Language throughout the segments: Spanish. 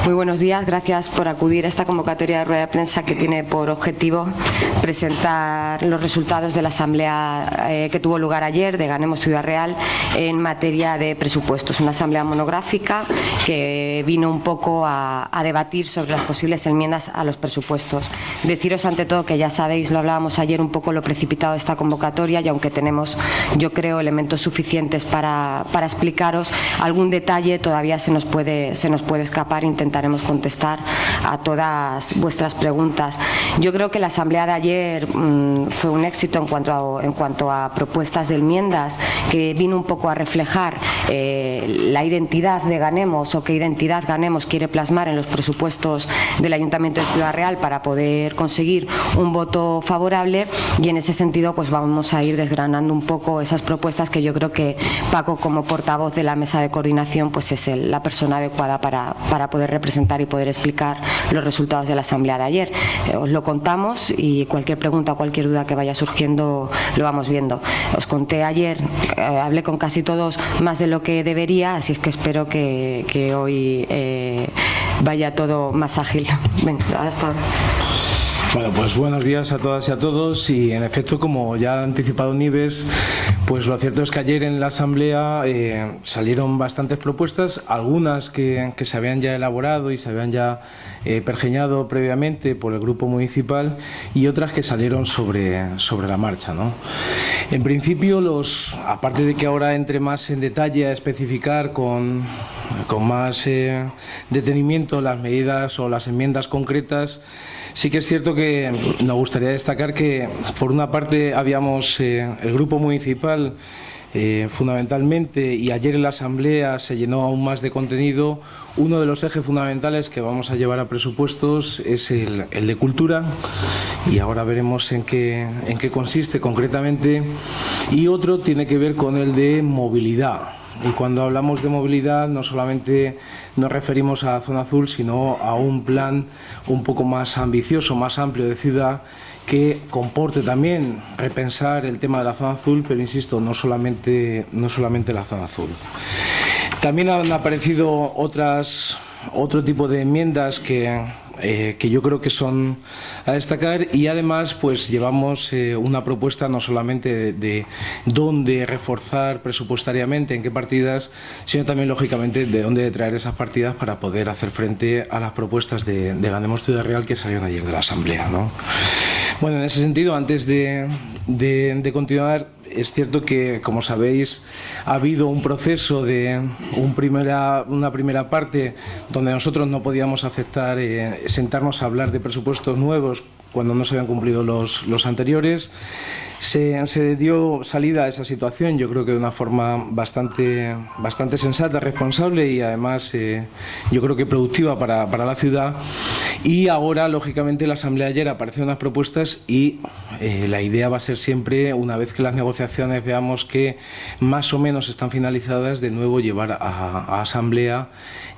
Muy buenos días, gracias por acudir a esta convocatoria de rueda de prensa que tiene por objetivo presentar los resultados de la asamblea que tuvo lugar ayer de Ganemos Ciudad Real en materia de presupuestos. Una asamblea monográfica que vino un poco a debatir sobre las posibles enmiendas a los presupuestos. Deciros ante todo que ya sabéis, lo hablábamos ayer, un poco lo precipitado de esta convocatoria, y aunque tenemos, yo creo, elementos suficientes para explicaros algún detalle, todavía se nos puede escapar. Intentaremos contestar a todas vuestras preguntas. Yo creo que la asamblea de ayer fue un éxito en cuanto a propuestas de enmiendas, que vino un poco a reflejar la identidad de Ganemos, o qué identidad Ganemos quiere plasmar en los presupuestos del Ayuntamiento de Ciudad Real para poder conseguir un voto favorable, y en ese sentido pues vamos a ir desgranando un poco esas propuestas que yo creo que Paco, como portavoz de la mesa de coordinación, pues es la persona adecuada para poder representar y poder explicar los resultados de la asamblea de ayer. Os lo contamos y cualquier pregunta o cualquier duda que vaya surgiendo lo vamos viendo. Os conté ayer, hablé con casi todos más de lo que debería, así es que espero que hoy vaya todo más ágil. Venga, hasta ahora. Bueno, pues buenos días a todas y a todos, y en efecto, como ya ha anticipado Nieves, pues lo cierto es que ayer en la asamblea salieron bastantes propuestas, algunas que se habían ya elaborado y se habían ya pergeñado previamente por el grupo municipal, y otras que salieron sobre la marcha, ¿no? En principio, aparte de que ahora entre más en detalle a especificar con más detenimiento las medidas o las enmiendas concretas, sí que es cierto que nos gustaría destacar que, por una parte, habíamos el grupo municipal fundamentalmente, y ayer en la asamblea se llenó aún más de contenido. Uno de los ejes fundamentales que vamos a llevar a presupuestos es el de cultura, y ahora veremos en qué consiste concretamente, y otro tiene que ver con el de movilidad. Y cuando hablamos de movilidad no solamente nos referimos a Zona Azul, sino a un plan un poco más ambicioso, más amplio de ciudad, que comporte también repensar el tema de la Zona Azul, pero insisto, no solamente la Zona Azul. También han aparecido otro tipo de enmiendas que yo creo que son a destacar, y además pues llevamos una propuesta no solamente de dónde reforzar presupuestariamente, en qué partidas, sino también lógicamente de dónde traer esas partidas para poder hacer frente a las propuestas de Ganemos Ciudad Real que salieron ayer de la asamblea, ¿no? Bueno, en ese sentido, antes de continuar, es cierto que, como sabéis, ha habido un proceso de una primera parte donde nosotros no podíamos aceptar sentarnos a hablar de presupuestos nuevos cuando no se habían cumplido los anteriores. Se dio salida a esa situación, yo creo que de una forma bastante sensata, responsable, y además yo creo que productiva para la ciudad. Y ahora, lógicamente, la asamblea ayer aparecen unas propuestas, y la idea va a ser siempre, una vez que las negociaciones veamos que más o menos están finalizadas, de nuevo llevar a asamblea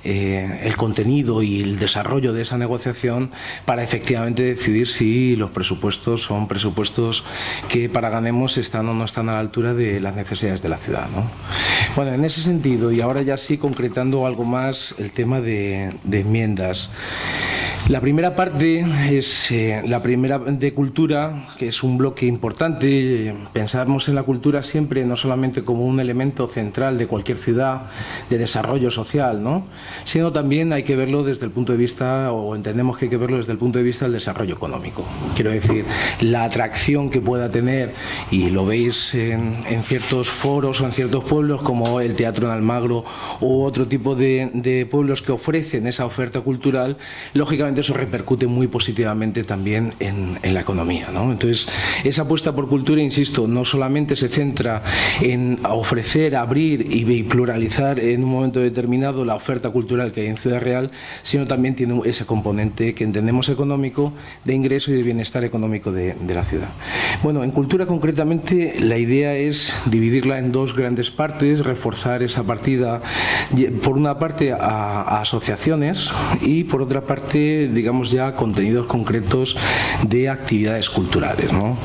el contenido y el desarrollo de esa negociación para efectivamente decidir si los presupuestos son presupuestos que para Ganemos están o no están a la altura de las necesidades de la ciudad, ¿no? Bueno, en ese sentido, y ahora ya sí concretando algo más el tema de enmiendas. La primera parte es la primera de cultura, que es un bloque importante. Pensamos en la cultura siempre no solamente como un elemento central de cualquier ciudad de desarrollo social, ¿no?, sino también hay que verlo desde el punto de vista, o entendemos que hay que verlo desde el punto de vista del desarrollo económico. Quiero decir, la atracción que pueda tener, y lo veis en ciertos foros o en ciertos pueblos como el Teatro en Almagro u otro tipo de pueblos que ofrecen esa oferta cultural, lógicamente eso repercute muy positivamente también en la economía, ¿no? Entonces, esa apuesta por cultura, insisto, no solamente se centra en ofrecer, abrir y pluralizar en un momento determinado la oferta cultural que hay en Ciudad Real, sino también tiene ese componente que entendemos económico, de ingreso y de bienestar económico de la ciudad. Bueno, en cultura concretamente la idea es dividirla en dos grandes partes, reforzar esa partida por una parte a asociaciones, y por otra parte de, digamos, ya contenidos concretos de actividades culturales, ¿no?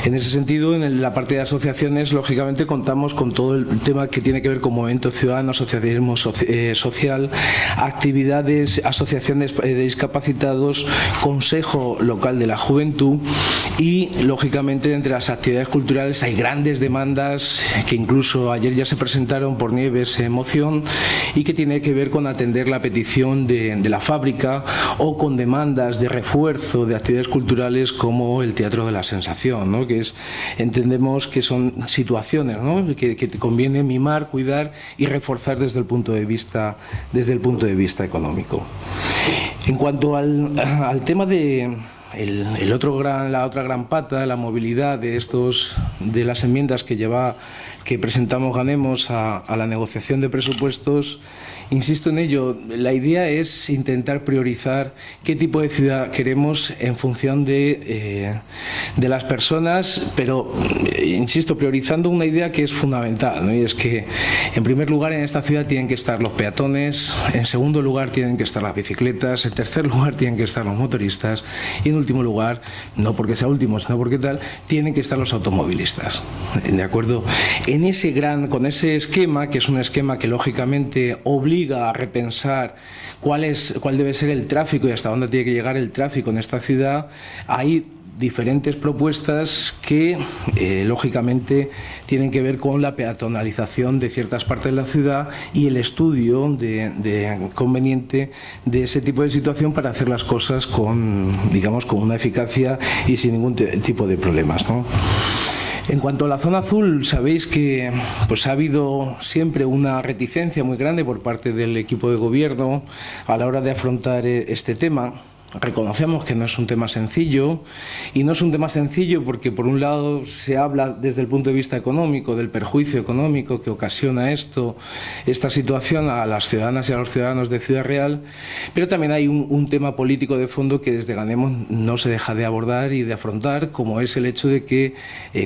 En ese sentido, en la parte de asociaciones, lógicamente contamos con todo el tema que tiene que ver con movimiento ciudadano, asociacionismo social, actividades, asociaciones de discapacitados, Consejo Local de la Juventud y, lógicamente, entre las actividades culturales hay grandes demandas que incluso ayer ya se presentaron por Nieves en moción y que tiene que ver con atender la petición de la fábrica o con demandas de refuerzo de actividades culturales como el Teatro de la Sensación, ¿no? Que entendemos que son situaciones, ¿no? que conviene mimar, cuidar y reforzar desde el punto de vista económico. En cuanto al tema de la otra gran pata, la movilidad de las enmiendas que presentamos Ganemos a la negociación de presupuestos, insisto en ello, la idea es intentar priorizar qué tipo de ciudad queremos en función de las personas, pero, insisto, priorizando una idea que es fundamental, ¿no? Y es que, en primer lugar, en esta ciudad tienen que estar los peatones, en segundo lugar tienen que estar las bicicletas, en tercer lugar tienen que estar los motoristas y, en último lugar, no porque sea último, sino porque tal, tienen que estar los automovilistas. ¿De acuerdo? Con ese esquema, que es un esquema que lógicamente obliga a repensar cuál debe ser el tráfico y hasta dónde tiene que llegar el tráfico en esta ciudad, hay diferentes propuestas que lógicamente tienen que ver con la peatonalización de ciertas partes de la ciudad y el estudio conveniente de ese tipo de situación para hacer las cosas con una eficacia y sin ningún tipo de problemas, ¿no? En cuanto a la zona azul, sabéis que ha habido siempre una reticencia muy grande por parte del equipo de gobierno a la hora de afrontar este tema. Reconocemos que no es un tema sencillo y no es un tema sencillo porque por un lado se habla desde el punto de vista económico del perjuicio económico que ocasiona esta situación a las ciudadanas y a los ciudadanos de Ciudad Real, pero también hay un tema político de fondo que desde Ganemos no se deja de abordar y de afrontar, como es el hecho de que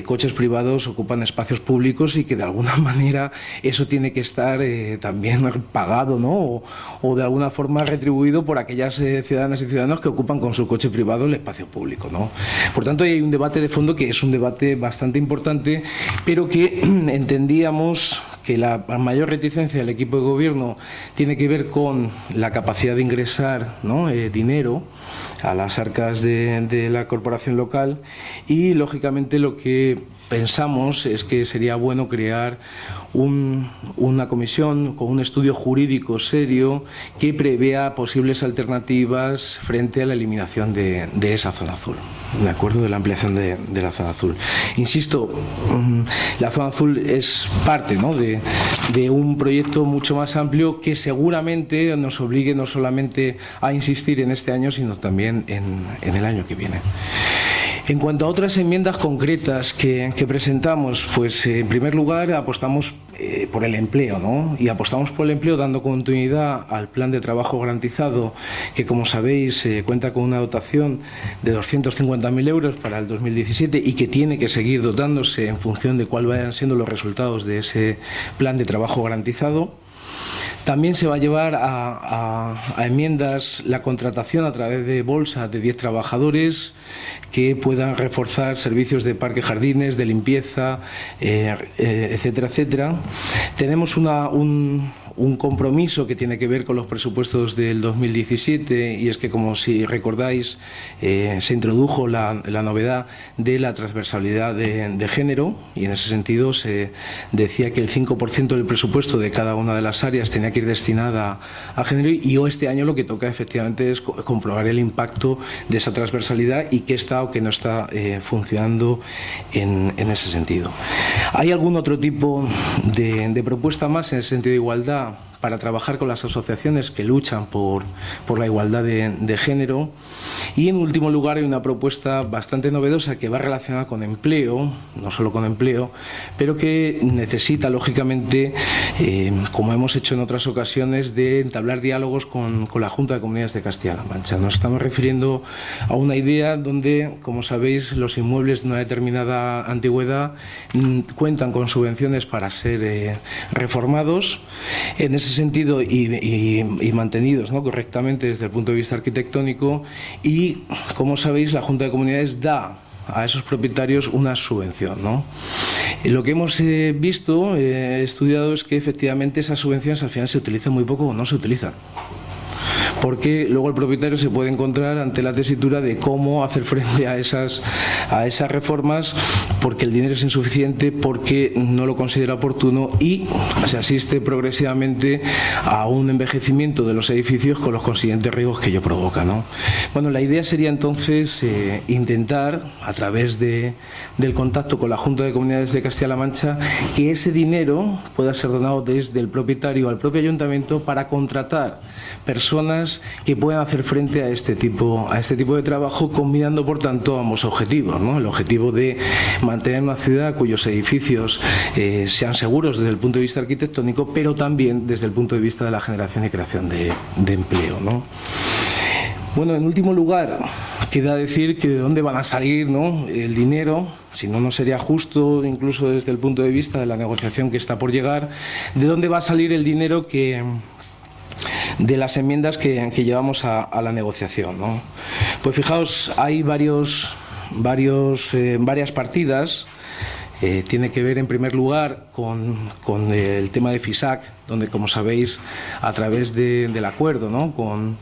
coches privados ocupan espacios públicos y que de alguna manera eso tiene que estar también pagado, ¿no? o de alguna forma retribuido por aquellas ciudadanas y ciudadanos que ocupan con su coche privado el espacio público, ¿no? Por tanto, hay un debate de fondo que es un debate bastante importante, pero que entendíamos que la mayor reticencia del equipo de gobierno tiene que ver con la capacidad de ingresar, ¿no? Dinero a las arcas de la corporación local y, lógicamente, lo que pensamos es que sería bueno crear una comisión con un estudio jurídico serio que prevea posibles alternativas frente a la eliminación de esa zona azul, ¿de acuerdo? De la ampliación de la zona azul. Insisto, la zona azul es parte, ¿no? de un proyecto mucho más amplio que seguramente nos obligue no solamente a insistir en este año, sino también en el año que viene. En cuanto a otras enmiendas concretas que presentamos, en primer lugar apostamos por el empleo, ¿no? Y apostamos por el empleo dando continuidad al plan de trabajo garantizado que, como sabéis, cuenta con una dotación de 250.000 euros para el 2017 y que tiene que seguir dotándose en función de cuáles vayan siendo los resultados de ese plan de trabajo garantizado. También se va a llevar a enmiendas la contratación a través de bolsa de 10 trabajadores que puedan reforzar servicios de parques, jardines, de limpieza, etcétera, etcétera. Tenemos un compromiso que tiene que ver con los presupuestos del 2017 y es que, como si recordáis, se introdujo la novedad de la transversalidad de género y en ese sentido se decía que el 5% del presupuesto de cada una de las áreas tenía que ir destinada a género y este año lo que toca efectivamente es comprobar el impacto de esa transversalidad y qué está o qué no está funcionando en ese sentido. ¿Hay algún otro tipo de propuesta más en ese sentido de igualdad para trabajar con las asociaciones que luchan por la igualdad de género? Y en último lugar hay una propuesta bastante novedosa que va relacionada con empleo, no solo con empleo, pero que necesita lógicamente, como hemos hecho en otras ocasiones, de entablar diálogos con la Junta de Comunidades de Castilla-La Mancha. Nos estamos refiriendo a una idea donde, como sabéis, los inmuebles de una determinada antigüedad cuentan con subvenciones para ser reformados. En ese sentido y mantenidos, ¿no?, correctamente desde el punto de vista arquitectónico, y como sabéis la Junta de Comunidades da a esos propietarios una subvención, ¿no? Lo que hemos visto, estudiado, es que efectivamente esas subvenciones al final se utilizan muy poco o no se utilizan, porque luego el propietario se puede encontrar ante la tesitura de cómo hacer frente a esas reformas, porque el dinero es insuficiente, porque no lo considera oportuno, y se asiste progresivamente a un envejecimiento de los edificios con los consiguientes riesgos que ello provoca, ¿no? Bueno, la idea sería entonces intentar, a través del contacto con la Junta de Comunidades de Castilla-La Mancha, que ese dinero pueda ser donado desde el propietario al propio ayuntamiento para contratar personas que puedan hacer frente a este tipo de trabajo, combinando por tanto ambos objetivos, ¿no? El objetivo de mantener una ciudad cuyos edificios sean seguros desde el punto de vista arquitectónico, pero también desde el punto de vista de la generación y creación de empleo, ¿no? Bueno, en último lugar, queda decir que de dónde van a salir, ¿no?, el dinero. Si no, no sería justo, incluso desde el punto de vista de la negociación que está por llegar, de dónde va a salir el dinero de las enmiendas que llevamos a la negociación, ¿no? Pues fijaos, hay varias partidas. Tiene que ver en primer lugar con el tema de FISAC, donde, como sabéis, a través del acuerdo, ¿no?, con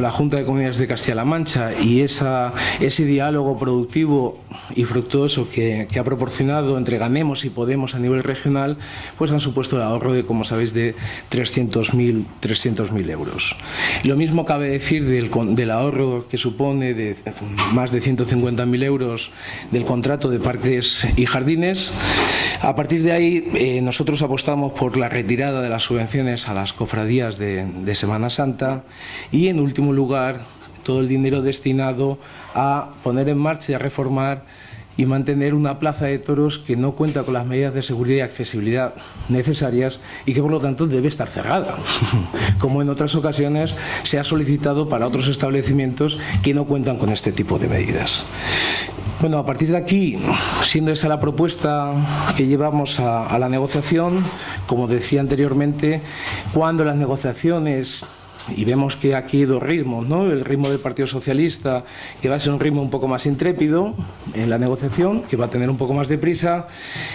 la Junta de Comunidades de Castilla-La Mancha y ese diálogo productivo y fructuoso que ha proporcionado entre Ganemos y Podemos a nivel regional, pues han supuesto el ahorro de, como sabéis, de 300.000 euros. Lo mismo cabe decir del ahorro que supone de más de 150.000 euros del contrato de parques y jardines. A partir de ahí, nosotros apostamos por la retirada de las subvenciones a las cofradías de Semana Santa, y en último lugar todo el dinero destinado a poner en marcha y a reformar y mantener una plaza de toros que no cuenta con las medidas de seguridad y accesibilidad necesarias y que por lo tanto debe estar cerrada, como en otras ocasiones se ha solicitado para otros establecimientos que no cuentan con este tipo de medidas. Bueno, a partir de aquí, siendo esa la propuesta que llevamos a la negociación, como decía anteriormente, cuando las negociaciones, y vemos que aquí hay dos ritmos, ¿no?, el ritmo del Partido Socialista, que va a ser un ritmo un poco más intrépido en la negociación, que va a tener un poco más de prisa,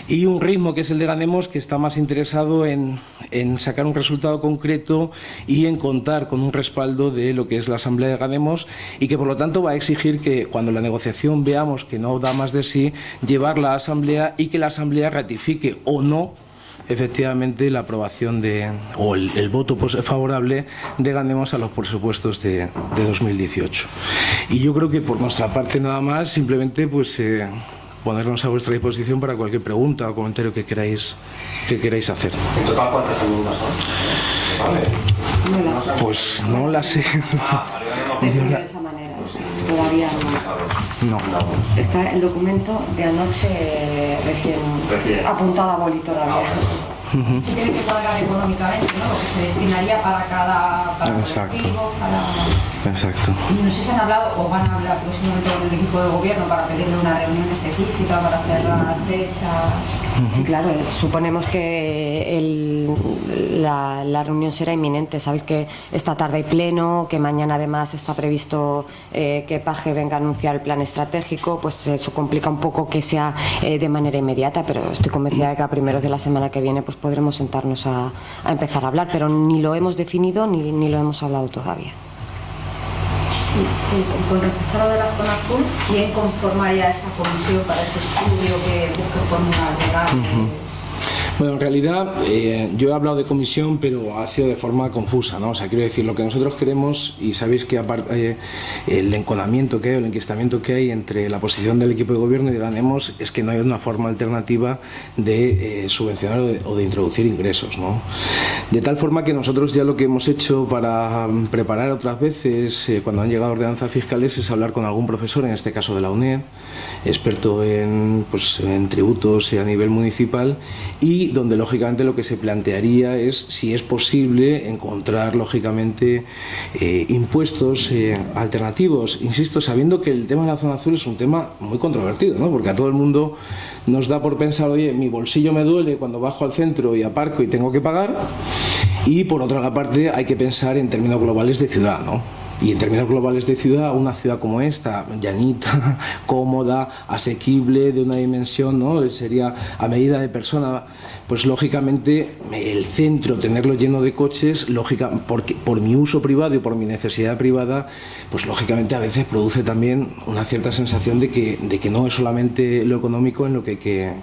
y un ritmo que es el de Ganemos, que está más interesado en sacar un resultado concreto y en contar con un respaldo de lo que es la Asamblea de Ganemos, y que por lo tanto va a exigir que cuando la negociación veamos que no da más de sí, llevarla a Asamblea y que la Asamblea ratifique o no efectivamente la aprobación o el voto favorable de Ganemos a los presupuestos de 2018. Y yo creo que por nuestra parte nada más, simplemente pues ponernos a vuestra disposición para cualquier pregunta o comentario que queráis hacer. ¿En total cuántas enmiendas son? No las sé. Pues no las sé. De esa manera, todavía no. Está el documento de anoche recién apuntado a boli todavía. Se tiene que cuadrar económicamente, ¿no?, lo que se destinaría para cada colectivo, Exacto. No sé si han hablado o van a hablar próximamente con el equipo de gobierno para pedirle una reunión específica para hacer las fechas. Sí, claro, suponemos que la reunión será inminente. Sabéis que esta tarde hay pleno, que mañana además está previsto que Paje venga a anunciar el plan estratégico, pues eso complica un poco que sea de manera inmediata, pero estoy convencida de que a primeros de la semana que viene pues podremos sentarnos a empezar a hablar, pero ni lo hemos definido ni lo hemos hablado todavía. Con respecto a lo de la zona azul, ¿quién conformaría esa comisión para ese estudio que busque fórmulas legales? Bueno, en realidad yo he hablado de comisión, pero ha sido de forma confusa, ¿no? O sea, quiero decir, lo que nosotros queremos, y sabéis que el enconamiento que hay, el enquistamiento que hay entre la posición del equipo de gobierno y de Ganemos es que no hay una forma alternativa de subvencionar o de introducir ingresos, ¿no? De tal forma que nosotros ya lo que hemos hecho para preparar otras veces, cuando han llegado ordenanzas fiscales, es hablar con algún profesor, en este caso de la UNED, experto en tributos a nivel municipal, y donde lógicamente lo que se plantearía es si es posible encontrar lógicamente impuestos alternativos, insisto, sabiendo que el tema de la zona azul es un tema muy controvertido, ¿no? Porque a todo el mundo nos da por pensar, oye, mi bolsillo me duele cuando bajo al centro y aparco y tengo que pagar, Y por otra parte hay que pensar en términos globales de ciudad, ¿no? Y en términos globales de ciudad, una ciudad como esta, llanita, cómoda, asequible, de una dimensión, ¿no? Sería a medida de persona, pues lógicamente el centro, tenerlo lleno de coches, porque por mi uso privado y por mi necesidad privada, pues lógicamente a veces produce también una cierta sensación de que no es solamente lo económico en lo que hay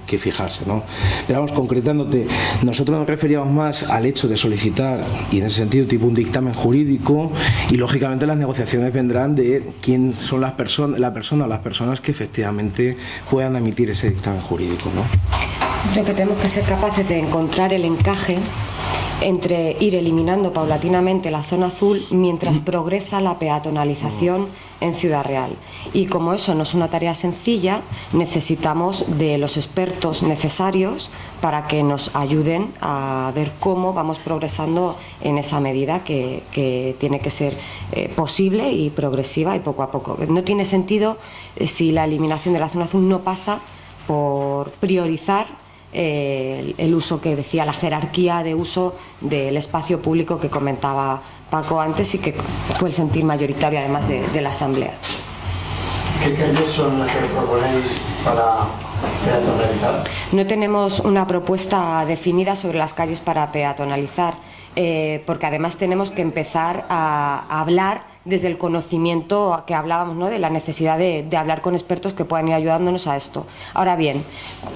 que fijarse, ¿no? Pero vamos, concretándote, nosotros nos referíamos más al hecho de solicitar, y en ese sentido tipo un dictamen jurídico, y lógicamente las negociaciones vendrán de quién son las personas que efectivamente puedan emitir ese dictamen jurídico, ¿no? Creo que tenemos que ser capaces de encontrar el encaje entre ir eliminando paulatinamente la zona azul mientras progresa la peatonalización en Ciudad Real. Y como eso no es una tarea sencilla, necesitamos de los expertos necesarios para que nos ayuden a ver cómo vamos progresando en esa medida que tiene que ser posible y progresiva y poco a poco. No tiene sentido si la eliminación de la zona azul no pasa por priorizar el uso que decía, la jerarquía de uso del espacio público que comentaba Paco antes y que fue el sentir mayoritario además de la Asamblea. ¿Qué calles son las que proponéis para peatonalizar? No tenemos una propuesta definida sobre las calles para peatonalizar, porque además tenemos que empezar a hablar desde el conocimiento que hablábamos, ¿no? De la necesidad de hablar con expertos que puedan ir ayudándonos a esto. Ahora bien,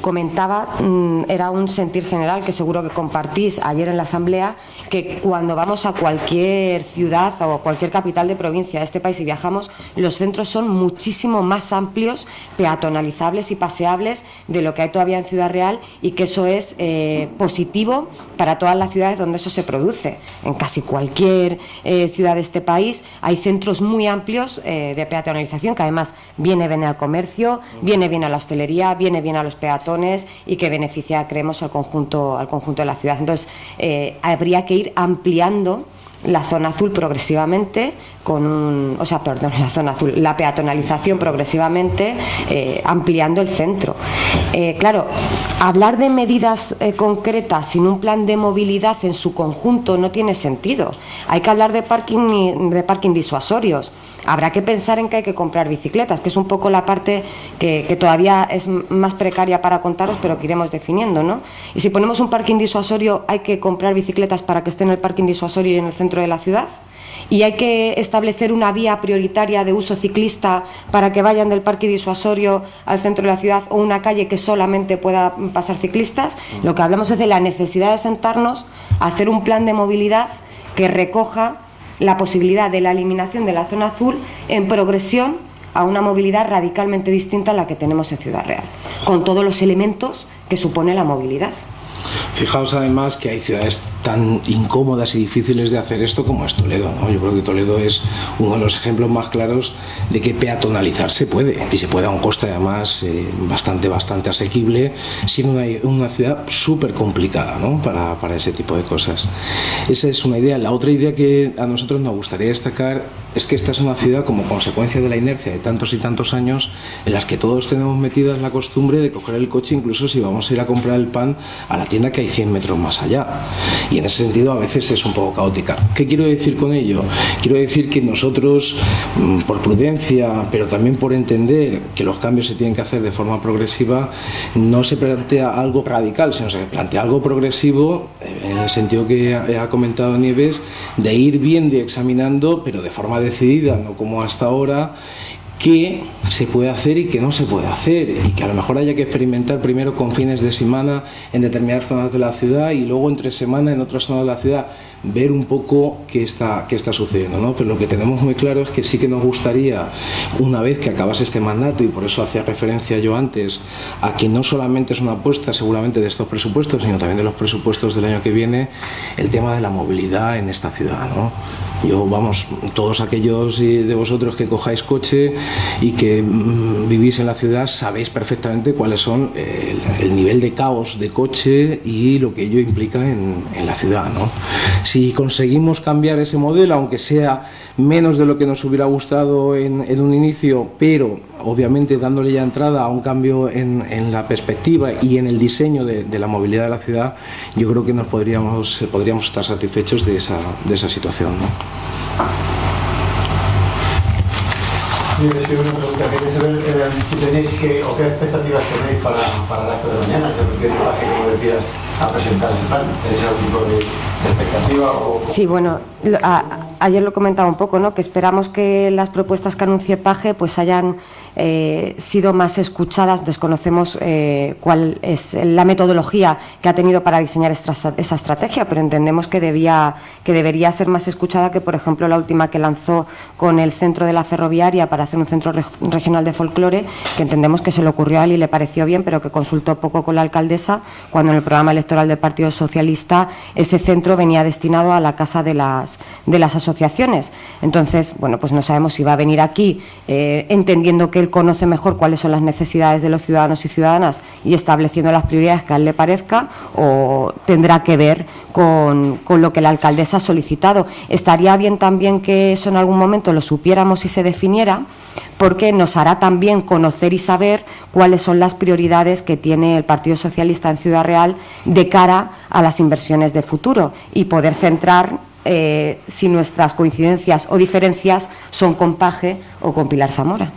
comentaba, era un sentir general que seguro que compartís ayer en la Asamblea, que cuando vamos a cualquier ciudad o cualquier capital de provincia de este país y viajamos, los centros son muchísimo más amplios, peatonalizables y paseables de lo que hay todavía en Ciudad Real, y que eso es positivo para todas las ciudades donde eso se produce. En casi cualquier ciudad de este país hay centros muy amplios de peatonalización, que además viene bien al comercio, viene bien a la hostelería, viene bien a los peatones y que beneficia, creemos, al conjunto de la ciudad. Entonces, habría que ir ampliando la zona azul progresivamente la peatonalización progresivamente, ampliando el centro. Claro, hablar de medidas concretas sin un plan de movilidad en su conjunto no tiene sentido. Hay que hablar de parking disuasorios. Habrá que pensar en que hay que comprar bicicletas, que es un poco la parte que todavía es más precaria para contaros, pero que iremos definiendo, ¿no? Y si ponemos un parking disuasorio, hay que comprar bicicletas para que esté en el parking disuasorio y en el centro de la ciudad. Y hay que establecer una vía prioritaria de uso ciclista para que vayan del parque disuasorio al centro de la ciudad, o una calle que solamente pueda pasar ciclistas. Lo que hablamos es de la necesidad de sentarnos a hacer un plan de movilidad que recoja la posibilidad de la eliminación de la zona azul en progresión a una movilidad radicalmente distinta a la que tenemos en Ciudad Real, con todos los elementos que supone la movilidad. Fijaos además que hay ciudades tan incómodas y difíciles de hacer esto como es Toledo, ¿no? Yo creo que Toledo es uno de los ejemplos más claros de que peatonalizar se puede, y se puede a un coste además bastante asequible, siendo una ciudad súper complicada, ¿no? para ese tipo de cosas. Esa es una idea. La otra idea que a nosotros nos gustaría destacar es que esta es una ciudad, como consecuencia de la inercia de tantos y tantos años, en las que todos tenemos metidas la costumbre de coger el coche incluso si vamos a ir a comprar el pan a la tienda que hay 100 metros más allá, y en ese sentido a veces es un poco caótica. ¿Qué quiero decir con ello? Quiero decir que nosotros, por prudencia, pero también por entender que los cambios se tienen que hacer de forma progresiva, no se plantea algo radical, sino se plantea algo progresivo, en el sentido que ha comentado Nieves, de ir viendo y examinando, pero de forma decidida, no como hasta ahora, qué se puede hacer y qué no se puede hacer, y que a lo mejor haya que experimentar primero con fines de semana en determinadas zonas de la ciudad y luego entre semana en otras zonas de la ciudad, ver un poco qué está sucediendo, ¿no? Pero lo que tenemos muy claro es que sí que nos gustaría, una vez que acabase este mandato, y por eso hacía referencia yo antes a que no solamente es una apuesta seguramente de estos presupuestos, sino también de los presupuestos del año que viene, el tema de la movilidad en esta ciudad, ¿no? Yo, vamos, todos aquellos de vosotros que cojáis coche y que vivís en la ciudad sabéis perfectamente cuáles son el nivel de caos de coche y lo que ello implica en la ciudad, ¿no? Si conseguimos cambiar ese modelo, aunque sea menos de lo que nos hubiera gustado en un inicio, pero obviamente dándole ya entrada a un cambio en la perspectiva y en el diseño de la movilidad de la ciudad, yo creo que podríamos estar satisfechos de esa situación, ¿no? Sí, una pregunta. Quería saber si tenéis o qué expectativas tenéis para el acto de mañana, que como decías, a presentar ese plan. ¿Tenéis algún tipo de expectativa? Sí, bueno, ayer lo comentaba un poco, ¿no? Que esperamos que las propuestas que anuncie Paje pues hayan sido más escuchadas. Desconocemos cuál es la metodología que ha tenido para diseñar esa estrategia, pero entendemos que debería ser más escuchada que, por ejemplo, la última que lanzó con el centro de la ferroviaria para hacer un centro regional de folclore, que entendemos que se le ocurrió a él y le pareció bien, pero que consultó poco con la alcaldesa, cuando en el programa electoral del Partido Socialista ese centro venía destinado a la casa de las asociaciones. Entonces, bueno, pues no sabemos si va a venir aquí entendiendo que él conoce mejor cuáles son las necesidades de los ciudadanos y ciudadanas y estableciendo las prioridades que a él le parezca, o tendrá que ver con lo que la alcaldesa ha solicitado. Estaría bien también que eso en algún momento lo supiéramos y se definiera, porque nos hará también conocer y saber cuáles son las prioridades que tiene el Partido Socialista en Ciudad Real de cara a las inversiones de futuro y poder centrar si nuestras coincidencias o diferencias son con Paje o con Pilar Zamora.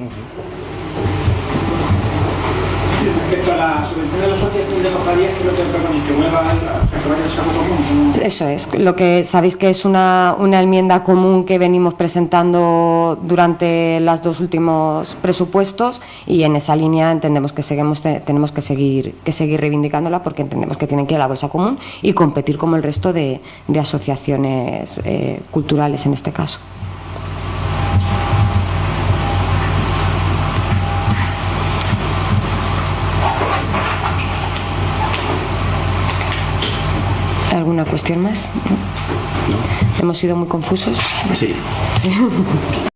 Respecto a la subvención de la asociación de cofradías, ¿qué es lo que proponéis? ¿Que vuelva a que vaya al saco común? Eso es, lo que sabéis que es una enmienda común que venimos presentando durante los dos últimos presupuestos, y en esa línea entendemos que tenemos que seguir reivindicándola, porque entendemos que tienen que ir a la bolsa común y competir como el resto de asociaciones culturales en este caso. ¿Alguna cuestión más? No. ¿Hemos sido muy confusos? Sí.